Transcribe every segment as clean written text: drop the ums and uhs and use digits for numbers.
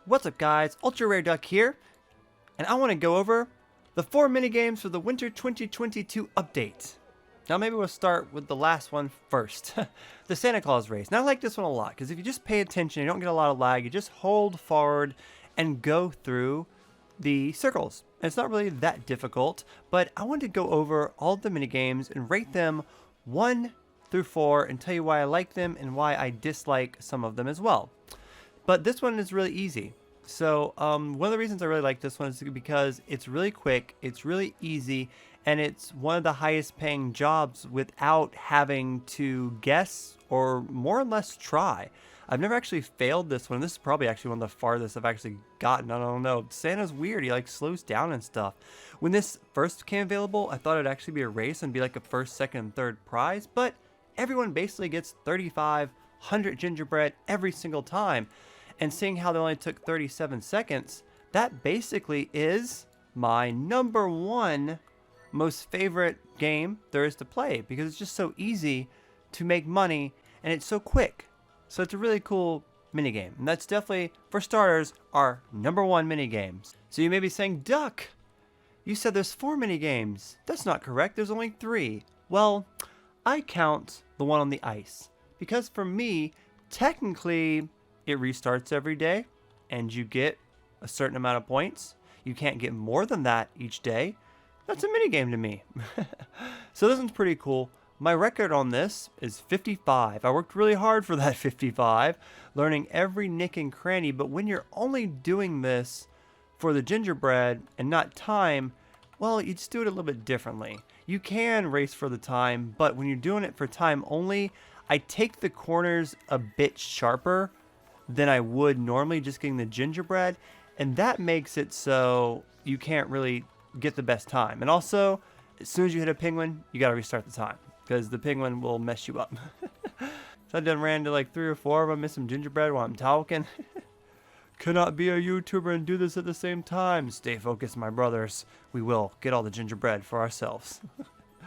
What's up guys, Ultra Rare Duck here, and I want to go over the 4 minigames for the Winter 2022 update. Now maybe we'll start with the last one first, the Santa Claus race. Now I like this one a lot, because if you just pay attention, you don't get a lot of lag, you just hold forward and go through the circles. And it's not really that difficult, but I wanted to go over all the minigames and rate them 1 through 4 and tell you why I like them and why I dislike some of them as well. But this one is really easy. So one of the reasons I really like this one is because it's really quick, it's really easy, and it's one of the highest paying jobs without having to guess or more or less try. I've never actually failed this one. This is probably actually one of the farthest I've actually gotten. I don't know. Santa's weird. He like slows down and stuff. When this first came available, I thought it'd actually be a race and be like a first, second, and third prize, but everyone basically gets 3,500 gingerbread every single time. And seeing how they only took 37 seconds, that basically is my #1 most favorite game there is to play, because it's just so easy to make money and it's so quick. So it's a really cool minigame. And that's definitely, for starters, our #1 minigame. So you may be saying, Duck, you said there's 4 minigames. That's not correct, there's only 3. Well, I count the one on the ice, because for me, technically, it restarts every day, and you get a certain amount of points. You can't get more than that each day. That's a minigame to me. So this one's pretty cool. My record on this is 55. I worked really hard for that 55, learning every nick and cranny, but when you're only doing this for the gingerbread and not time, well, you just do it a little bit differently. You can race for the time, but when you're doing it for time only, I take the corners a bit sharper than I would normally just getting the gingerbread, and that makes it so you can't really get the best time. And also, as soon as you hit a penguin, you gotta restart the time, because the penguin will mess you up. So I done ran to like 3 or 4 of them, missed some gingerbread while I'm talking. Cannot be a YouTuber and do this at the same time. Stay focused, my brothers. We will get all the gingerbread for ourselves.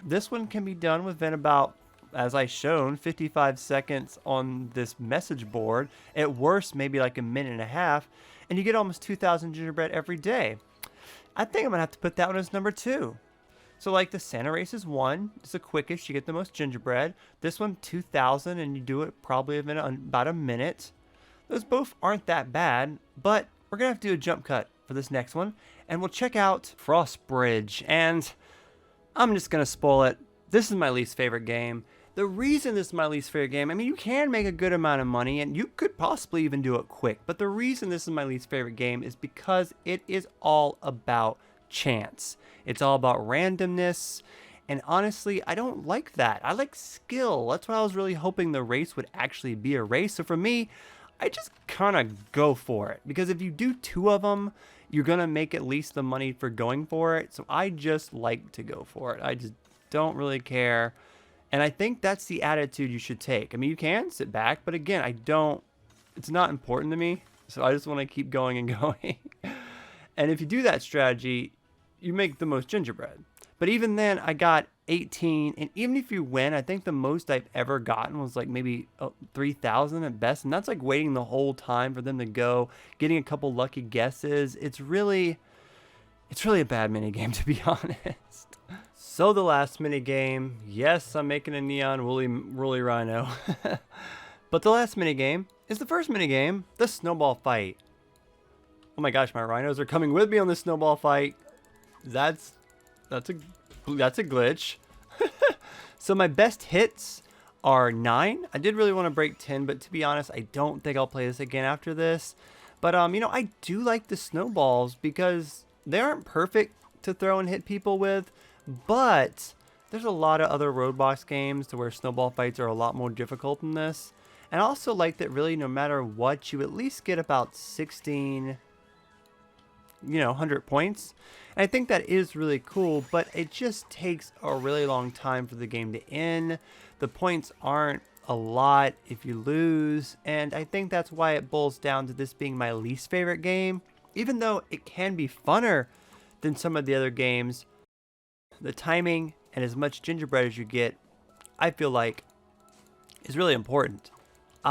This one can be done within about, as I shown, 55 seconds on this message board. At worst, maybe like a minute and a half, and you get almost 2,000 gingerbread every day. I think I'm gonna have to put that one as #2. So like the Santa race is 1, it's the quickest, you get the most gingerbread. This one 2,000, and you do it probably in about a minute. Those both aren't that bad, but we're gonna have to do a jump cut for this next one, and we'll check out Frost Bridge. And I'm just gonna spoil it. This is my least favorite game. The reason this is my least favorite game, I mean, you can make a good amount of money, and you could possibly even do it quick, but the reason this is my least favorite game is because it is all about chance. It's all about randomness, and honestly, I don't like that. I like skill. That's why I was really hoping the race would actually be a race. So for me, I just kind of go for it, because if you do 2 of them, you're going to make at least the money for going for it. So I just like to go for it. I just don't really care. And I think that's the attitude you should take. I mean, you can sit back, but again, it's not important to me. So I just want to keep going and going. And if you do that strategy, you make the most gingerbread. But even then, I got 18. And even if you win, I think the most I've ever gotten was like maybe 3,000 at best. And that's like waiting the whole time for them to go, getting a couple lucky guesses. It's really a bad minigame, to be honest. So the last minigame, yes, I'm making a neon woolly rhino. But the last minigame is the first minigame, the snowball fight. Oh my gosh, my rhinos are coming with me on the snowball fight. That's a glitch. So my best hits are 9. I did really want to break 10, but to be honest, I don't think I'll play this again after this. But you know, I do like the snowballs because they aren't perfect to throw and hit people with. But there's a lot of other Roblox games to where snowball fights are a lot more difficult than this. And I also like that really no matter what, you at least get about 100 points. And I think that is really cool, but it just takes a really long time for the game to end. The points aren't a lot if you lose. And I think that's why it boils down to this being my least favorite game. Even though it can be funner than some of the other games, the timing and as much gingerbread as you get, I feel like, is really important.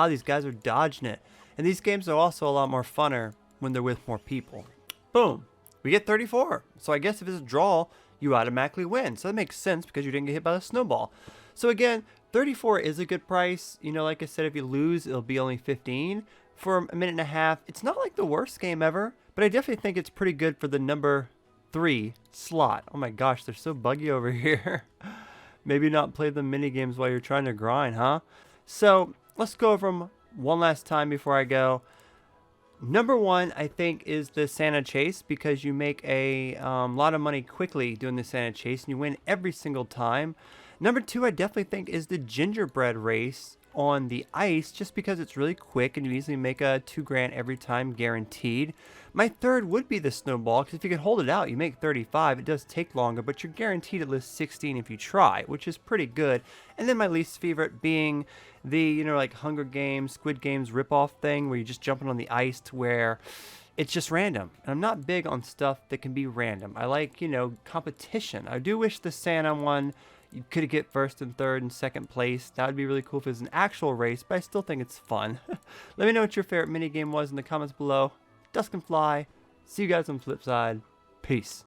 These guys are dodging it. And these games are also a lot more funner when they're with more people. Boom. We get 34. So I guess if it's a draw, you automatically win. So that makes sense because you didn't get hit by the snowball. So again, 34 is a good price. You know, like I said, if you lose, it'll be only 15 for a minute and a half. It's not like the worst game ever, but I definitely think it's pretty good for the number 3 slot. Oh my gosh, they're so buggy over here. Maybe not play the mini games while you're trying to grind, huh? So let's go over them one last time before I go. Number 1, I think, is the Santa Chase, because you make a lot of money quickly doing the Santa Chase and you win every single time. Number 2, I definitely think, is the gingerbread race on the ice, just because it's really quick and you easily make a 2 grand every time guaranteed. My third would be the snowball, because if you can hold it out, you make 35. It does take longer, but you're guaranteed at least 16 if you try, which is pretty good. And then my least favorite being the, you know, like Hunger Games, Squid Games ripoff thing, where you're just jumping on the ice to where it's just random. And I'm not big on stuff that can be random. I like, you know, competition. I do wish the Santa one, you could get first and third and second place. That would be really cool if it was an actual race, but I still think it's fun. Let me know what your favorite minigame was in the comments below. Dusk and Fly. See you guys on the flip side. Peace.